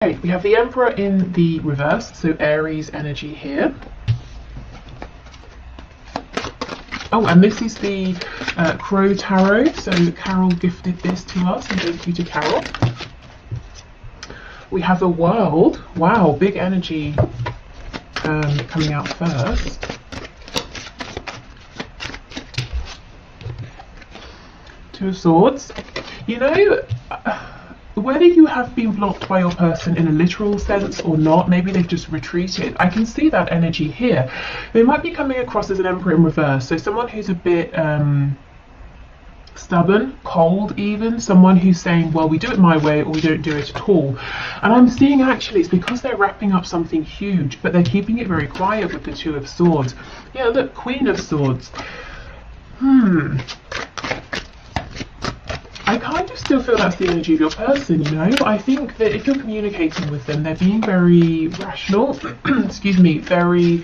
Okay, we have the Emperor in the reverse, so Aries energy here. Oh, and this is the Crow Tarot, so Carol gifted this to us, and thank you to Carol. We have the World. Wow, big energy coming out first. Two of Swords. You know, whether you have been blocked by your person in a literal sense or not, maybe they've just retreated. I can see that energy here. They might be coming across as an Emperor in reverse, so someone who's a bit stubborn, cold even, someone who's saying, well, we do it my way or we don't do it at all. And I'm seeing actually it's because they're wrapping up something huge, but they're keeping it very quiet with the Two of Swords. Yeah, look, Queen of Swords. I kind of still feel that's the energy of your person, you know. I think that if you're communicating with them, they're being very rational, excuse me, very,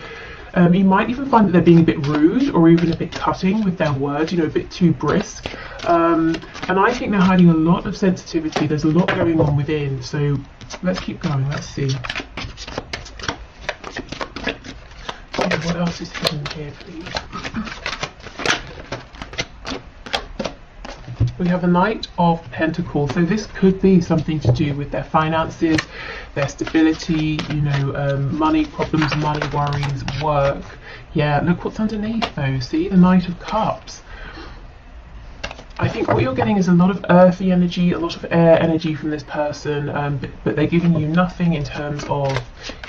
you might even find that they're being a bit rude or even a bit cutting with their words, you know, a bit too brisk. And I think they're hiding a lot of sensitivity. There's a lot going on within. So let's keep going. Let's see. What else is hidden here, please? We have a Knight of Pentacles, so this could be something to do with their finances, their stability, you know, money problems, money worries, work. Yeah, look what's underneath though, see, the Knight of Cups. I think what you're getting is a lot of earthy energy, a lot of air energy from this person, but they're giving you nothing in terms of,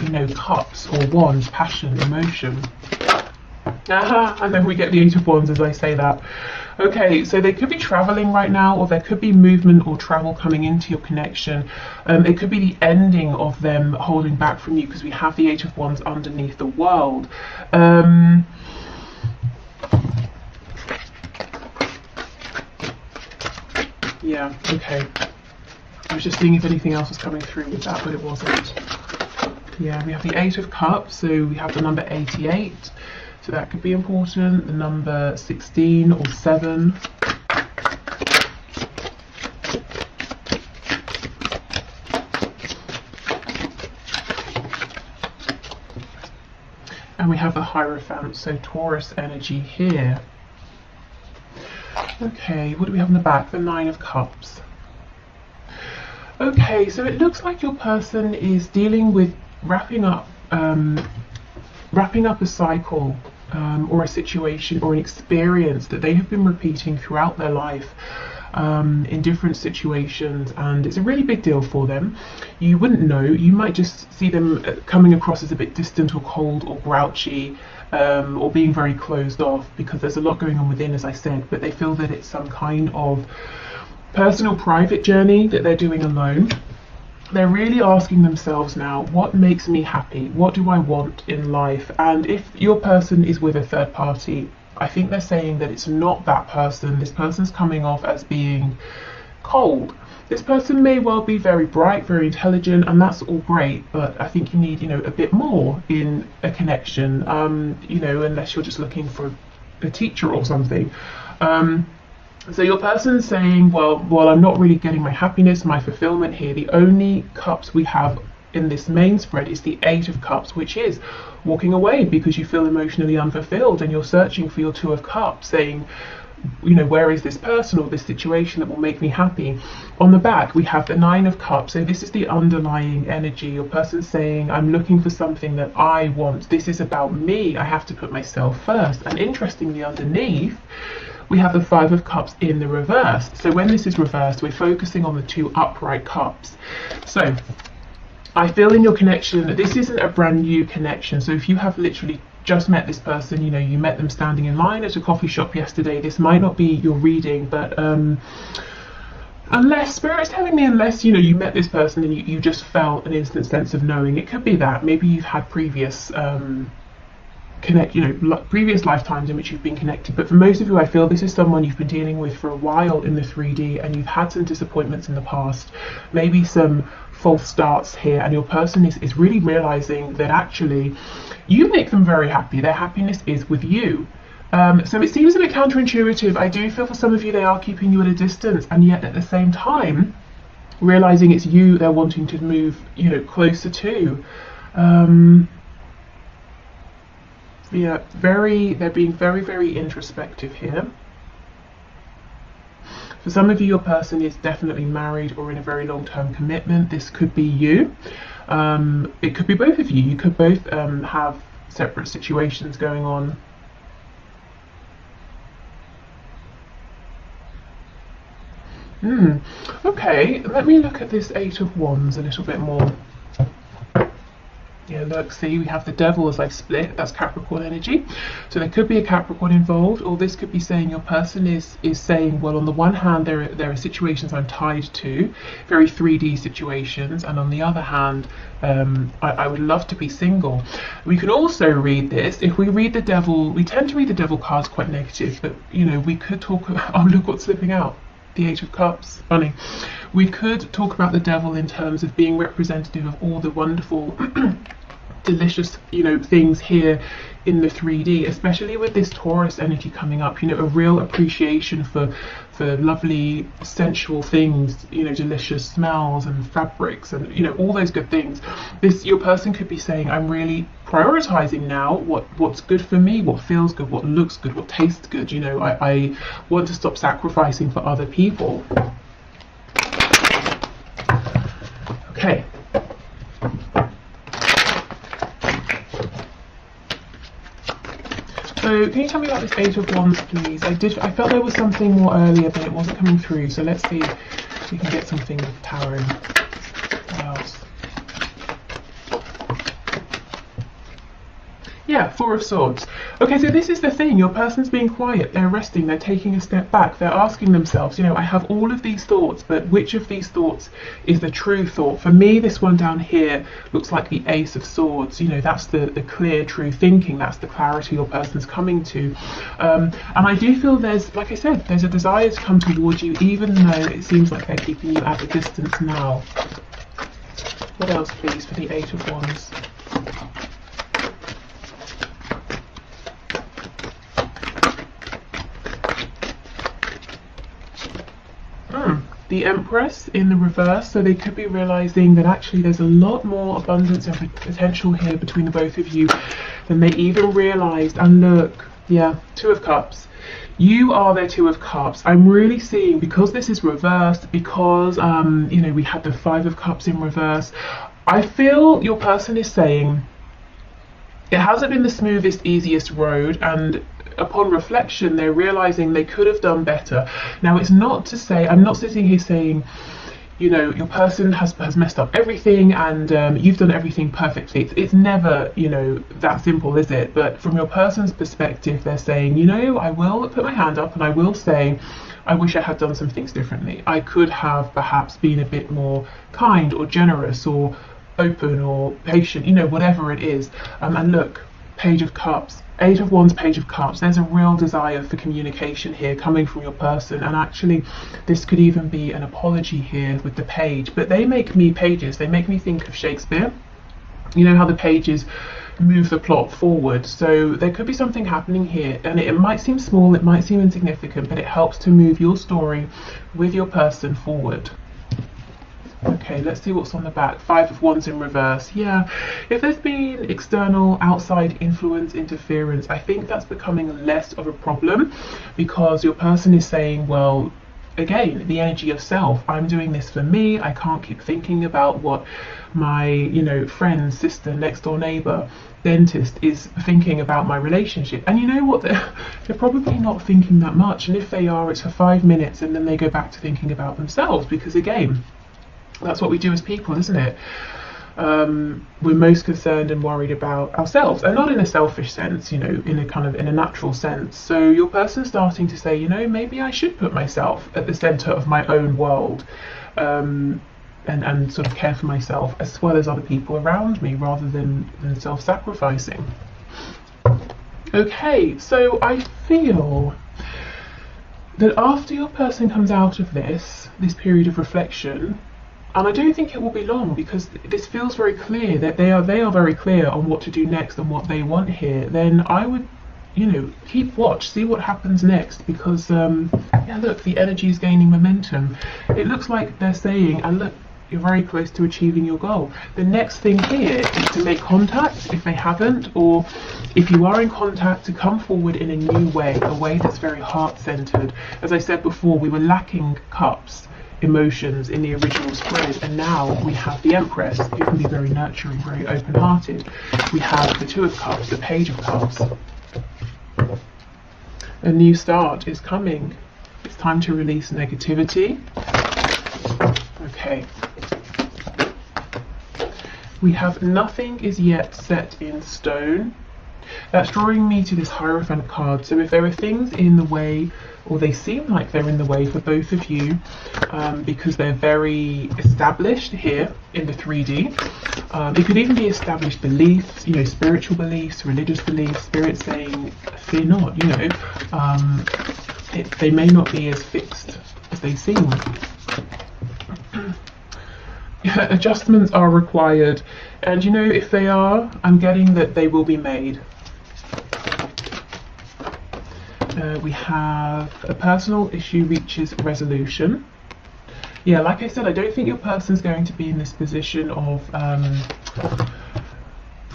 you know, cups or wands, passion, emotion. And then we get the Eight of Wands as I say that. Okay, so they could be traveling right now, or there could be movement or travel coming into your connection. It could be the ending of them holding back from you because we have the Eight of Wands underneath the World. Yeah, okay. I was just seeing if anything else was coming through with that, but it wasn't. Yeah, we have the Eight of Cups, so we have the number 88. So that could be important, the number 16 or 7. And we have the Hierophant, so Taurus energy here. Okay, what do we have in the back? The Nine of Cups. Okay, so it looks like your person is dealing with wrapping up a cycle. Or a situation or an experience that they have been repeating throughout their life in different situations, and it's a really big deal for them. You wouldn't know, you might just see them coming across as a bit distant or cold or grouchy or being very closed off because there's a lot going on within, as I said, but they feel that it's some kind of personal private journey that they're doing alone. They're really asking themselves now, what makes me happy? What do I want in life? And if your person is with a third party, I think they're saying that it's not that person. This person's coming off as being cold. This person may well be very bright, very intelligent, and that's all great, but I think you need, you know, a bit more in a connection, you know, unless you're just looking for a teacher or something. So your person's saying, well, I'm not really getting my happiness, my fulfillment here. The only cups we have in this main spread is the Eight of Cups, which is walking away because you feel emotionally unfulfilled and you're searching for your Two of Cups, saying, you know, where is this person or this situation that will make me happy? On the back, we have the Nine of Cups. So this is the underlying energy. Your person's saying, I'm looking for something that I want. This is about me. I have to put myself first. And interestingly, underneath, we have the Five of Cups in the reverse. So when this is reversed, we're focusing on the two upright cups. So I feel in your connection that this isn't a brand new connection. So if you have literally just met this person, you know, you met them standing in line at a coffee shop yesterday, this might not be your reading, but unless Spirit's telling me, unless, you know, you met this person and you just felt an instant sense of knowing, it could be that maybe you've had previous previous lifetimes in which you've been connected. But for most of you, I feel this is someone you've been dealing with for a while in the 3D, and you've had some disappointments in the past, maybe some false starts here, and your person is really realizing that actually you make them very happy. Their happiness is with you. So it seems a bit counterintuitive. I do feel for some of you they are keeping you at a distance, and yet at the same time realizing it's you they're wanting to move, you know, closer to. Yeah, they're being very, very introspective here. For some of you, your person is definitely married or in a very long-term commitment. This could be you. It could be both of you. You could both have separate situations going on. Okay, let me look at this Eight of Wands a little bit more. Yeah, look, see, we have the Devil as I've split. That's Capricorn energy. So there could be a Capricorn involved, or this could be saying your person is saying, well, on the one hand, there are situations I'm tied to, very 3D situations, and on the other hand, I would love to be single. We can also read this. If we read the Devil, we tend to read the Devil cards quite negative, but, you know, we could talk about, oh, look what's slipping out. The Eight of Cups, funny. We could talk about the Devil in terms of being representative of all the wonderful, delicious, you know, things here in the 3D, especially with this Taurus energy coming up. You know, a real appreciation for lovely, sensual things. You know, delicious smells and fabrics, and you know, all those good things. Your person could be saying, I'm really prioritizing now what's good for me, what feels good, what looks good, what tastes good. You know, I want to stop sacrificing for other people. Okay. So can you tell me about this Eight of Wands, please? I felt there was something more earlier, but it wasn't coming through. So let's see if we can get something with tarot. What else? Yeah, Four of Swords. Okay, so this is the thing. Your person's being quiet. They're resting. They're taking a step back. They're asking themselves, you know, I have all of these thoughts, but which of these thoughts is the true thought? For me, this one down here looks like the Ace of Swords. You know, that's the clear, true thinking. That's the clarity your person's coming to. And I do feel there's, like I said, there's a desire to come towards you, even though it seems like they're keeping you at a distance now. What else, please, for the Eight of Wands? The Empress in the reverse, so they could be realizing that actually there's a lot more abundance and potential here between the both of you than they even realized. And look, yeah, Two of Cups. You are their Two of Cups. I'm really seeing, because this is reversed, because you know, we had the Five of Cups in reverse, I feel your person is saying it hasn't been the smoothest, easiest road, and upon reflection, they're realizing they could have done better. Now, it's not to say, I'm not sitting here saying, you know, your person has messed up everything and you've done everything perfectly. It's never, you know, that simple, is it? But from your person's perspective, they're saying, you know, I will put my hand up and I will say, I wish I had done some things differently. I could have perhaps been a bit more kind or generous or open or patient, you know, whatever it is. And look, Page of Cups. Eight of Wands, Page of Cups. There's a real desire for communication here coming from your person, and actually this could even be an apology here with the page. But they make me, pages, they make me think of Shakespeare. You know how the pages move the plot forward, so there could be something happening here, and it might seem small, it might seem insignificant, but it helps to move your story with your person forward. Okay, let's see what's on the back. Five of Wands in reverse. Yeah, if there's been external, outside influence, interference, I think that's becoming less of a problem, because your person is saying, well, again, the energy of self. I'm doing this for me. I can't keep thinking about what my, you know, friend, sister, next door neighbor, dentist is thinking about my relationship. And you know what? They're probably not thinking that much. And if they are, it's for 5 minutes and then they go back to thinking about themselves, because again, that's what we do as people, isn't it? We're most concerned and worried about ourselves, and not in a selfish sense, you know, in a kind of in a natural sense. So your person's starting to say, you know, maybe I should put myself at the center of my own world, and sort of care for myself as well as other people around me, rather than self-sacrificing. Okay, so I feel that after your person comes out of this period of reflection, and I don't think it will be long, because this feels very clear that they are very clear on what to do next and what they want here, then I would you know, keep watch, see what happens next, because yeah, look, the energy is gaining momentum. It looks like they're saying, and look, you're very close to achieving your goal. The next thing here is to make contact if they haven't, or if you are in contact, to come forward in a new way, a way that's very heart-centered. As I said before, we were lacking cups, emotions in the original spread, and now we have the Empress, who can be very nurturing, very open-hearted. We have the Two of Cups, the Page of Cups. A new start is coming. It's time to release negativity. Okay. We have nothing is yet set in stone. That's drawing me to this Hierophant card. So if there are things in the way, or they seem like they're in the way for both of you, because they're very established here in the 3D. It could even be established beliefs, you know, spiritual beliefs, religious beliefs, spirit saying, fear not, you know. They may not be as fixed as they seem. Adjustments are required, and you know, if they are, I'm getting that they will be made. We have a personal issue reaches resolution. Yeah, like I said, I don't think your person's going to be in this position of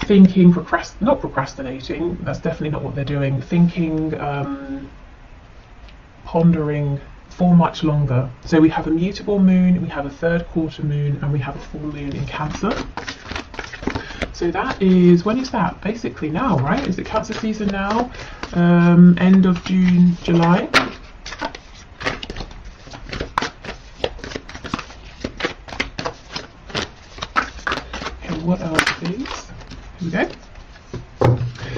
thinking, not procrastinating, that's definitely not what they're doing, thinking, pondering for much longer. So we have a mutable moon, we have a third quarter moon, and we have a full moon in Cancer. So that is, when is that? Basically now, right? Is it Cancer season now? End of June, July. Okay, what else, please? Here we go.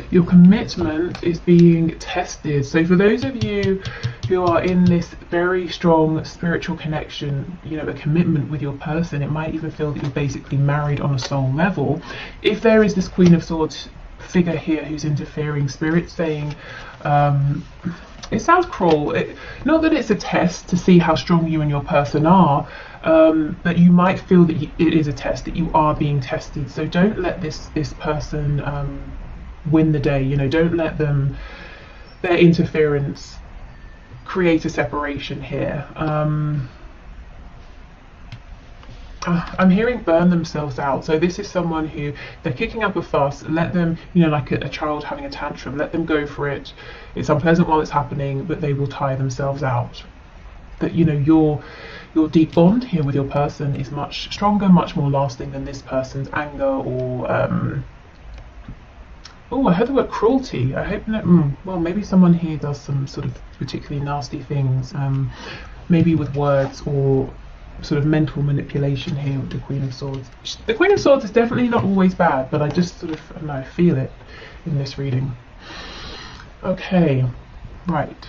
Your commitment is being tested. So for those of you who are in this very strong spiritual connection, you know, a commitment with your person, it might even feel that you're basically married on a soul level. If there is this Queen of Swords figure here who's interfering, spirit saying, it sounds cruel, not that it's a test to see how strong you and your person are, but you might feel that it is a test, that you are being tested. So don't let this person win the day, you know, don't let them, their interference, create a separation here. I'm hearing burn themselves out. So this is someone who, they're kicking up a fuss, let them, you know, like a child having a tantrum, let them go for it. It's unpleasant while it's happening, but they will tire themselves out. That, you know, your deep bond here with your person is much stronger, much more lasting than this person's anger or oh, I heard the word cruelty. I hope that, well, maybe someone here does some sort of particularly nasty things, maybe with words or sort of mental manipulation here with the Queen of Swords. The Queen of Swords is definitely not always bad, but I just sort of, I don't know, feel it in this reading. Okay, right.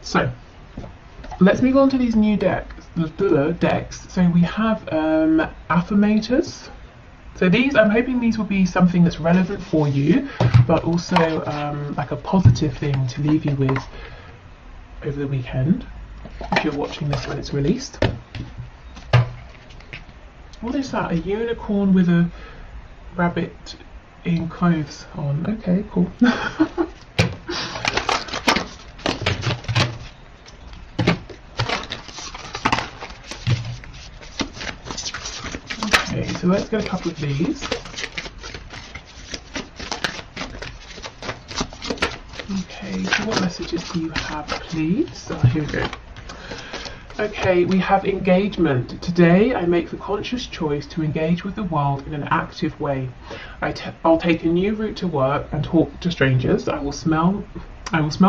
So, let's move on to these new decks. So we have affirmators. So these, I'm hoping these will be something that's relevant for you, but also like a positive thing to leave you with over the weekend, if you're watching this when it's released. What is that? A unicorn with a rabbit in clothes on. Okay, cool. Okay, so let's get a couple of these. Okay, so what messages do you have, please? Here we go. Okay, we have engagement. Today I make the conscious choice to engage with the world in an active way. I'll take a new route to work and talk to strangers. I will smell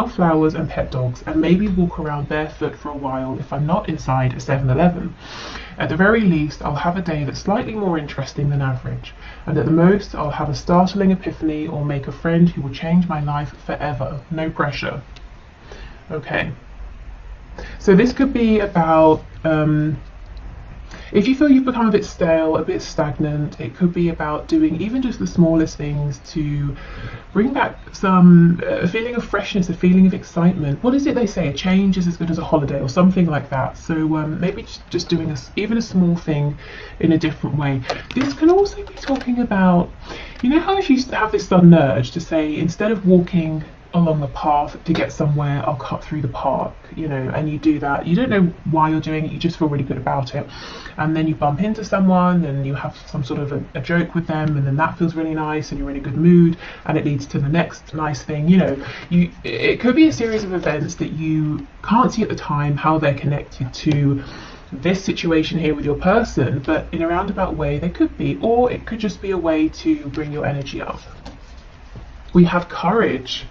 flowers and pet dogs, and maybe walk around barefoot for a while if I'm not inside a 7-Eleven. At the very least, I'll have a day that's slightly more interesting than average, and at the most, I'll have a startling epiphany or make a friend who will change my life forever. No pressure. Okay. So this could be about, if you feel you've become a bit stale, a bit stagnant, it could be about doing even just the smallest things to bring back some a feeling of freshness, a feeling of excitement. What is it they say? A change is as good as a holiday, or something like that. So maybe just doing even a small thing in a different way. This can also be talking about, You know how if you have this sudden urge to say, instead of walking along the path to get somewhere, I'll cut through the park, you know, and you do that. You don't know why you're doing it, you just feel really good about it. And then you bump into someone and you have some sort of a joke with them, and then that feels really nice and you're in a good mood, and it leads to the next nice thing. You know, it could be a series of events that you can't see at the time how they're connected to this situation here with your person, but in a roundabout way they could be, or it could just be a way to bring your energy up. We have courage.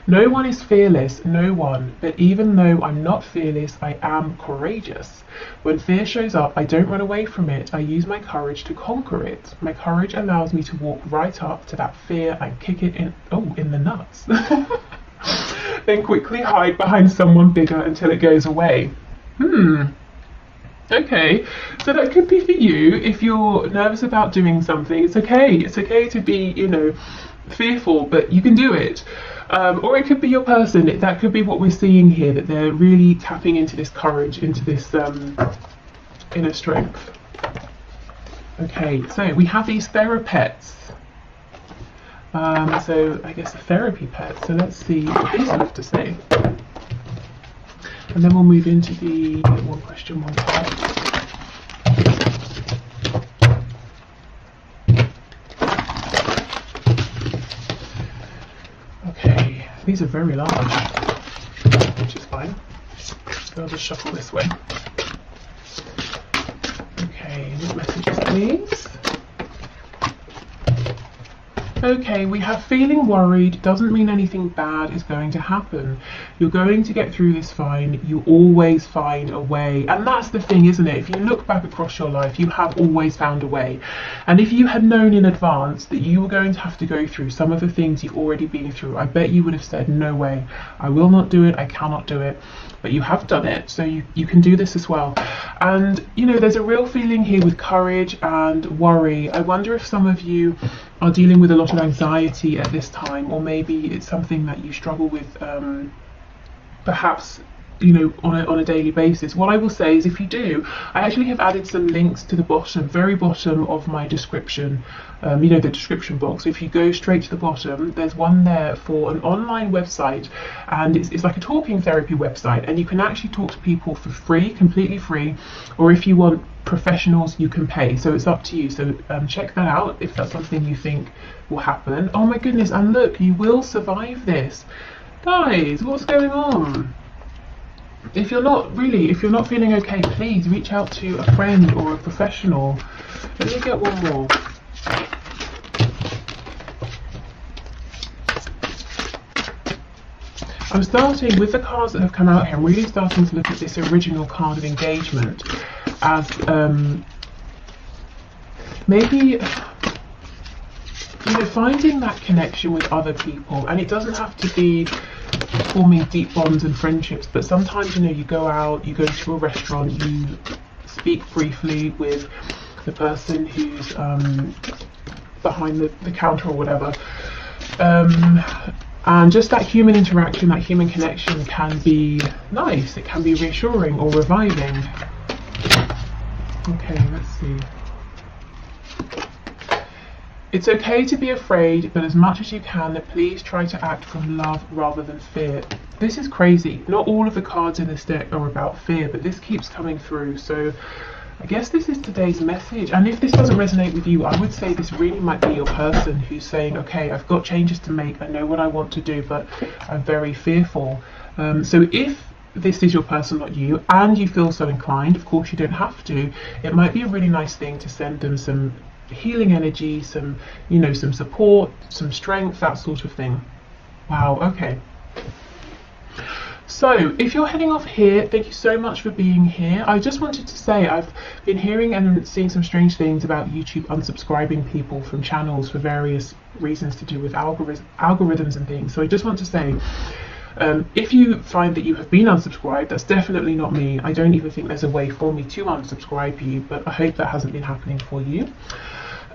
No one is fearless, no one, but even though I'm not fearless, I am courageous. When fear shows up, I don't run away from it, I use my courage to conquer it. My courage allows me to walk right up to that fear and kick it in the nuts. Then quickly hide behind someone bigger until it goes away. Okay, so that could be for you if you're nervous about doing something. It's okay to be, you know, fearful, but you can do it. Or it could be your person. That could be what we're seeing here, that they're really tapping into this courage, into this inner strength. Okay, so we have these therapets. So I guess a therapy pet. So let's see what these have to say. And then we'll move into the one question, one card. Okay, these are very large, which is fine. So I'll just shuffle this way. Okay, what messages, please? Okay, we have feeling worried doesn't mean anything bad is going to happen. You're going to get through this fine. You always find a way. And that's the thing, isn't it? If you look back across your life, you have always found a way. And if you had known in advance that you were going to have to go through some of the things you've already been through, I bet you would have said, no way, I will not do it, I cannot do it. But you have done it, so you can do this as well. And, you know, there's a real feeling here with courage and worry. I wonder if some of you are dealing with a lot of anxiety at this time, or maybe it's something that you struggle with perhaps, you know, on a daily basis. What I will say is, if you do, I actually have added some links to the bottom, very bottom of my description, you know, the description box. If you go straight to the bottom, there's one there for an online website, and it's like a talking therapy website, and you can actually talk to people for free, completely free, or if you want professionals, you can pay. So it's up to you. So check that out if that's something you think will happen. Oh my goodness, and look, you will survive this. Guys, what's going on? If you're not feeling okay, please reach out to a friend or a professional. Let me get one more. I'm starting with the cards that have come out here. I'm really starting to look at this original card of engagement as maybe, you know, finding that connection with other people. And it doesn't have to be forming deep bonds and friendships, but sometimes, you know, you go out, you go to a restaurant, you speak briefly with the person who's behind the counter or whatever, and just that human interaction, that human connection can be nice. It can be reassuring or reviving. Okay, let's see. It's okay to be afraid, but as much as you can, please try to act from love rather than fear. This is crazy. Not all of the cards in this deck are about fear, but this keeps coming through. So I guess this is today's message. And if this doesn't resonate with you, I would say this really might be your person who's saying, okay, I've got changes to make. I know what I want to do, but I'm very fearful. So if this is your person, not you, and you feel so inclined, of course you don't have to, it might be a really nice thing to send them some healing energy, some, you know, some support, some strength, that sort of thing. Wow, okay. So if you're heading off here, thank you so much for being here. I just wanted to say I've been hearing and seeing some strange things about YouTube unsubscribing people from channels for various reasons to do with algorithms and things. So I just want to say, if you find that you have been unsubscribed, that's definitely not me. I don't even think there's a way for me to unsubscribe you, but I hope that hasn't been happening for you.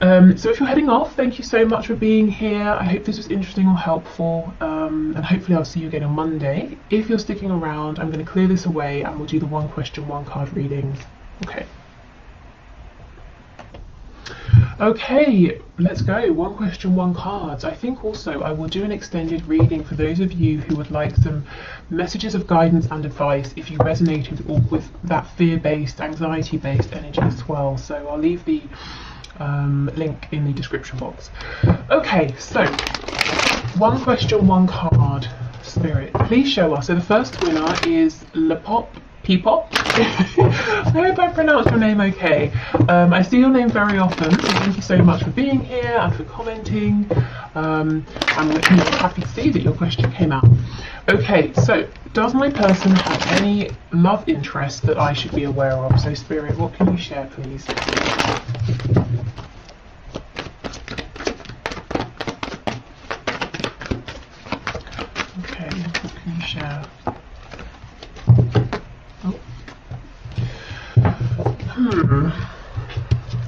So if you're heading off, thank you so much for being here. I hope this was interesting or helpful, and hopefully I'll see you again on Monday. If you're sticking around, I'm going to clear this away and we'll do the one question, one card readings. Okay. Okay, let's go. One question, one cards. I think also I will do an extended reading for those of you who would like some messages of guidance and advice if you resonated with that fear-based, anxiety-based energy as well. So I'll leave the link in the description box. Okay, so one question, one card. Spirit, please show us. So the first winner is Peepop. I hope I pronounced your name okay. I see your name very often, so thank you so much for being here and for commenting. I'm happy to see that your question came out. Okay, so does my person have any love interest that I should be aware of? So Spirit, what can you share, please? Okay, what can you share?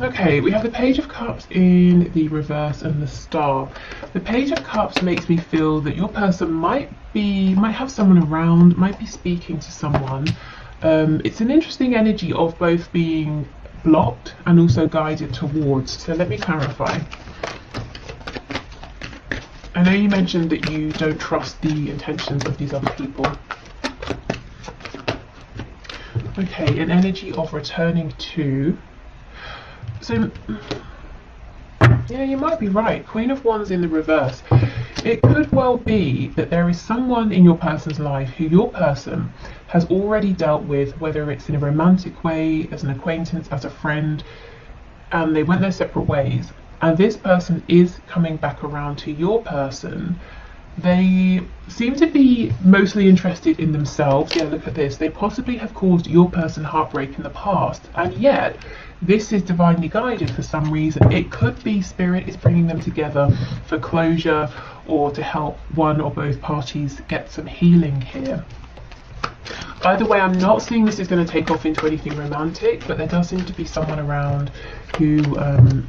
Okay, we have the Page of Cups in the reverse and the Star. The Page of Cups makes me feel that your person might have someone around, might be speaking to someone. It's an interesting energy of both being blocked and also guided towards. So let me clarify. I know you mentioned that you don't trust the intentions of these other people. Okay, an energy of returning to. So, yeah, you might be right. Queen of Wands in the reverse. It could well be that there is someone in your person's life who your person has already dealt with, whether it's in a romantic way, as an acquaintance, as a friend, and they went their separate ways. And this person is coming back around to your person. They seem to be mostly interested in themselves. Yeah, look at this. They possibly have caused your person heartbreak in the past, and yet this is divinely guided for some reason. It could be Spirit is bringing them together for closure or to help one or both parties get some healing here. Either way, I'm not seeing this is going to take off into anything romantic, but there does seem to be someone around who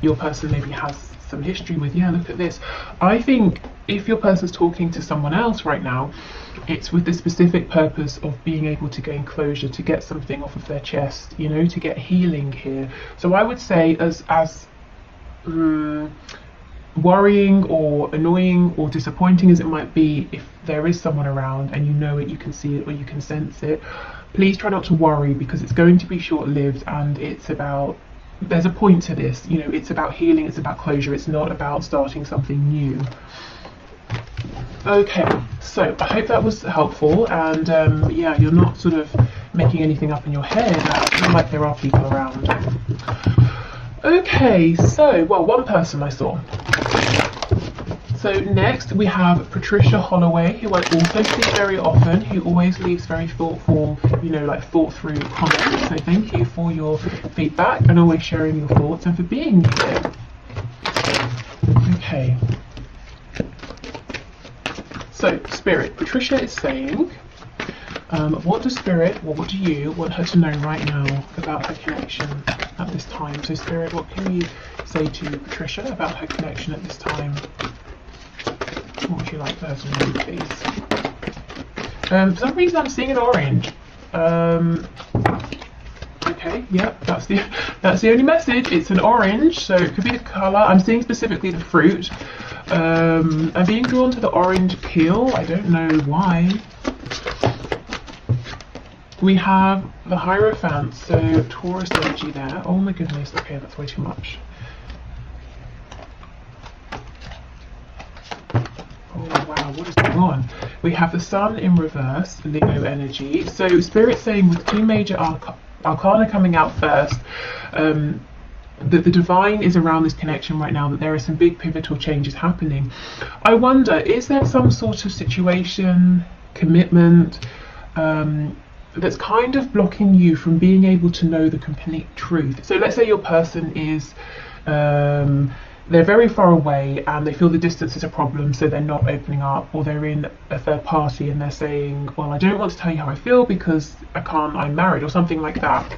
your person maybe has some history with. Yeah, look at this. I think if your person's talking to someone else right now, it's with the specific purpose of being able to gain closure, to get something off of their chest, you know, to get healing here. So I would say as worrying or annoying or disappointing as it might be, if there is someone around and you know it, you can see it or you can sense it, please try not to worry, because it's going to be short-lived, and it's about, there's a point to this, you know, it's about healing, it's about closure, it's not about starting something new. Okay, so I hope that was helpful, and yeah, you're not sort of making anything up in your head. I feel like there are people around. Okay, so, well, one person I saw. So next we have Patricia Holloway, who I also see very often, who always leaves very thoughtful, you know, like thought through comments. So thank you for your feedback and always sharing your thoughts and for being here. Okay. So Spirit, Patricia is saying, what does Spirit, or what do you want her to know right now about her connection at this time? So Spirit, what can you say to Patricia about her connection at this time? What would you like for her to know, please? For some reason I'm seeing an orange. Okay, yep, that's the only message. It's an orange, so it could be the colour. I'm seeing specifically the fruit. I'm being drawn to the orange peel. I don't know why. We have the Hierophant, so Taurus energy there. Oh my goodness, okay, that's way too much. Oh wow, what is going on? We have the Sun in reverse, Leo energy. So Spirit saying with two major arcana coming out first, that the divine is around this connection right now, that there are some big pivotal changes happening. I wonder, is there some sort of situation, commitment, that's kind of blocking you from being able to know the complete truth? So let's say your person is, they're very far away and they feel the distance is a problem, so they're not opening up, or they're in a third party and they're saying, well, I don't want to tell you how I feel because I'm married, or something like that.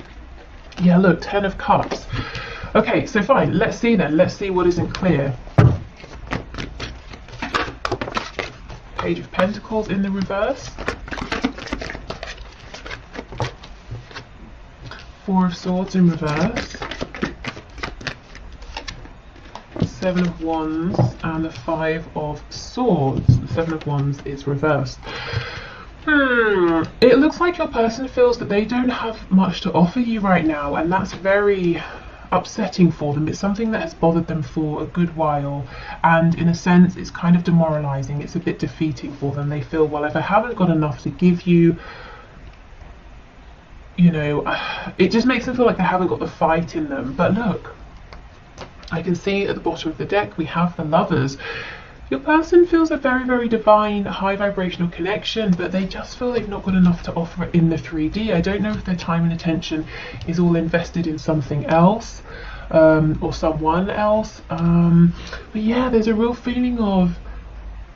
Yeah, look, 10 of Cups. Okay, so fine, let's see then. Let's see what isn't clear. Page of Pentacles in the reverse. Four of Swords in reverse. Seven of Wands, and the Five of Swords. The Seven of Wands is reversed. It looks like your person feels that they don't have much to offer you right now, and that's very upsetting for them. It's something that has bothered them for a good while, and in a sense it's kind of demoralizing. It's a bit defeating for them. They feel, well, if I haven't got enough to give you, you know, it just makes them feel like they haven't got the fight in them. But look, I can see at the bottom of the deck we have the Lovers. Your person feels a very, very divine, high vibrational connection, but they just feel they've not got enough to offer in the 3D. I don't know if their time and attention is all invested in something else, or someone else. But yeah, there's a real feeling of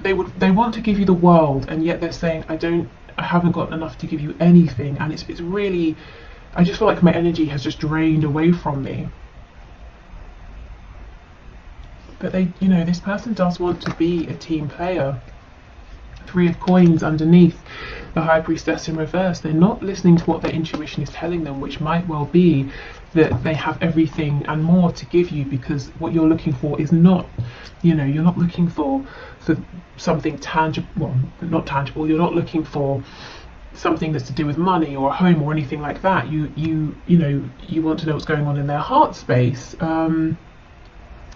they want to give you the world, and yet they're saying, I haven't got enough to give you anything. And it's really, I just feel like my energy has just drained away from me. But they, you know, this person does want to be a team player. Three of Coins underneath, the High Priestess in reverse. They're not listening to what their intuition is telling them, which might well be that they have everything and more to give you, because what you're looking for is not, you know, you're not looking for something tangible, well, not tangible, you're not looking for something that's to do with money or a home or anything like that. You know, you want to know what's going on in their heart space.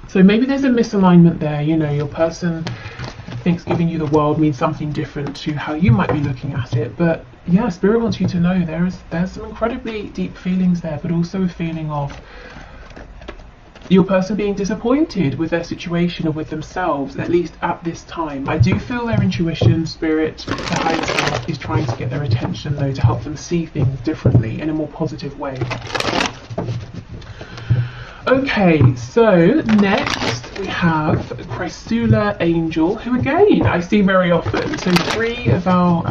So maybe there's a misalignment there. You know, your person thinks giving you the world means something different to how you might be looking at it. But yeah, Spirit wants you to know there's some incredibly deep feelings there, but also a feeling of your person being disappointed with their situation or with themselves, at least at this time. I do feel their intuition, Spirit, the higher self, is trying to get their attention though, to help them see things differently in a more positive way. Okay, so next we have Chrysula Angel, who again I see very often. So three of our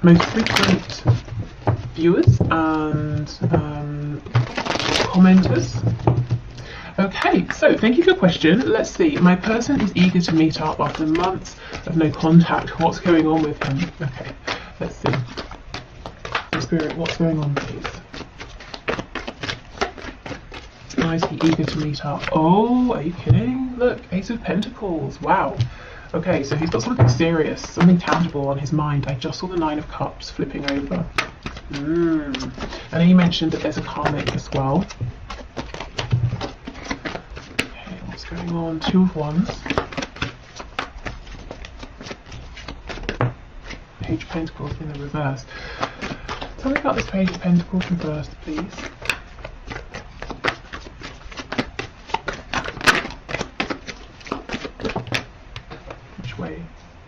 most frequent viewers and commenters. Okay, so thank you for your question. Let's see. My person is eager to meet up after months of no contact. What's going on with him? Okay, let's see. Spirit, what's going on, please? Why is he eager to meet up? Oh, are you kidding? Look, Ace of Pentacles. Wow. Okay, so he's got something serious, something tangible on his mind. I just saw the Nine of Cups flipping over. And then you mentioned that there's a karmic as well. Okay, what's going on? Two of Wands. Page of Pentacles in the reverse. Tell me about this Page of Pentacles reversed, please.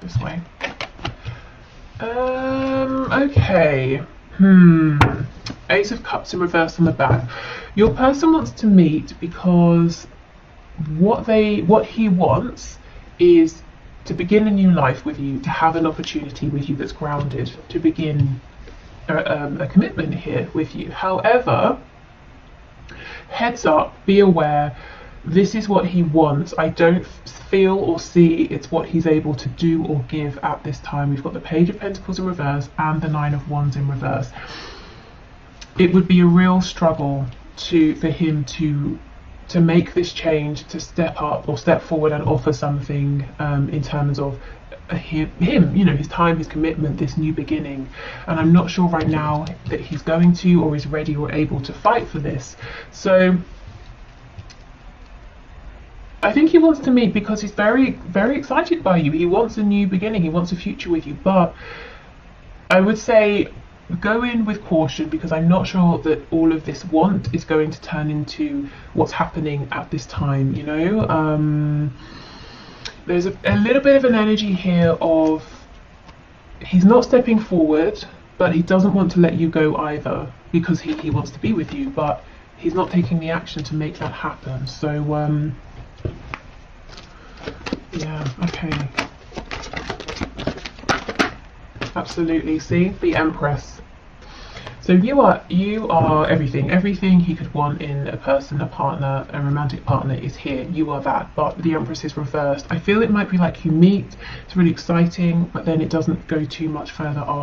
This way. Okay. Ace of Cups in reverse on the back. Your person wants to meet because what he wants is to begin a new life with you, to have an opportunity with you that's grounded, to begin a commitment here with you. However, heads up, be aware, this is what he wants. I don't feel or see it's what he's able to do or give at this time. We've got the Page of Pentacles in reverse and the Nine of Wands in reverse. It would be a real struggle for him to make this change, to step up or step forward and offer something in terms of him, you know, his time, his commitment, this new beginning. And I'm not sure right now that he's going to or is ready or able to fight for this. So I think he wants to meet because he's very, very excited by you. He wants a new beginning. He wants a future with you. But I would say go in with caution, because I'm not sure that all of this want is going to turn into what's happening at this time, you know. There's a little bit of an energy here of he's not stepping forward, but he doesn't want to let you go either, because he wants to be with you, but he's not taking the action to make that happen. So yeah, okay. Absolutely. See, the Empress. So you are everything he could want in a person, a partner, a romantic partner is here. You are that. But the Empress is reversed. I feel it might be like you meet, it's really exciting, but then it doesn't go too much further off.